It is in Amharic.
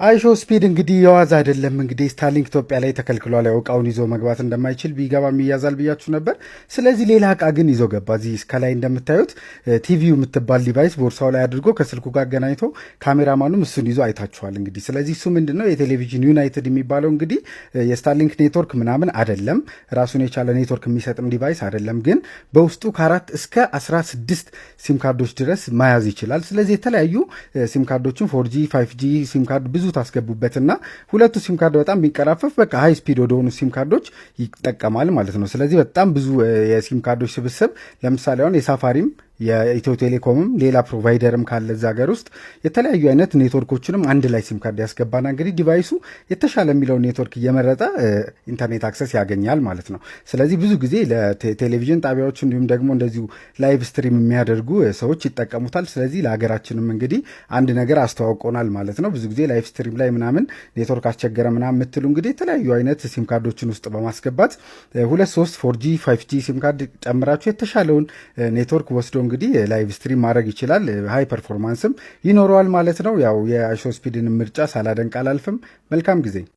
አይሾ ስፒድ እንግዲህ የዋዛ አይደለም። እንግዲህ ስታርሊንክ ኢትዮጵያ ላይ ተከልክሏል። ያው እቃውን ይዞ መግባት እንደማይችል ቢገባም ይያዛል ብያችሁ ነበር። ስለዚህ ሌላ እቃ ግን ይዞ ገባ። እዚህ እስከላይ እንደምታዩት ቲቪው የምትባል ዲቫይስ ቦርሳው ላይ አድርጎ ከስልኩ ጋር አገናኝቶ ካሜራማኑም እሱን ይዞ አይታችኋል። እንግዲህ ስለዚህ እሱ ምንድን ነው የቴሌቪዥን ዩናይትድ የሚባለው እንግዲህ የስታርሊንክ ኔትወርክ ምናምን አይደለም፣ ራሱን የቻለ ኔትወርክ የሚሰጥም ዲቫይስ አይደለም። ግን በውስጡ ከ4 እስከ 16 ሲም ካርዶች ድረስ መያዝ ይችላል። ስለዚህ የተለያዩ ሲም ካርዶችን 4G 5G ሲም ካርድ ብዙ ታስገቡበትና ሁለቱ ሲም ካርድ በጣም ቢንቀራፈፍ በቃ ሃይ ስፒድ ወደሆኑ ሲም ካርዶች ይጠቀማል ማለት ነው። ስለዚህ በጣም ብዙ የሲም ካርዶች ስብስብ ለምሳሌ አሁን የሳፋሪም የኢትዮ ቴሌኮምም ሌላ ፕሮቫይደርም ካለ እዛ ሀገር ውስጥ የተለያዩ አይነት ኔትወርኮችንም አንድ ላይ ሲም ካርድ ያስገባና እንግዲህ ዲቫይሱ የተሻለ የሚለውን ኔትወርክ እየመረጠ ኢንተርኔት አክሰስ ያገኛል ማለት ነው። ስለዚህ ብዙ ጊዜ ለቴሌቪዥን ጣቢያዎች እንዲሁም ደግሞ እንደዚሁ ላይቭ ስትሪም የሚያደርጉ ሰዎች ይጠቀሙታል። ስለዚህ ለሀገራችንም እንግዲህ አንድ ነገር አስተዋውቆናል ማለት ነው። ብዙ ጊዜ ላይቭ ስትሪም ላይ ምናምን ኔትወርክ አስቸገረ ምናምን የምትሉ እንግዲህ የተለያዩ አይነት ሲም ካርዶችን ውስጥ በማስገባት 2-3 4G 5G ሲም ካርድ ጨምራችሁ የተሻለውን ኔትወርክ ወስዶ እንግዲህ ላይቭ ስትሪም ማድረግ ይችላል። ሃይ ፐርፎርማንስም ይኖረዋል ማለት ነው። ያው የአይሾ ስፒድን ምርጫ ሳላደንቅ አላልፍም። መልካም ጊዜ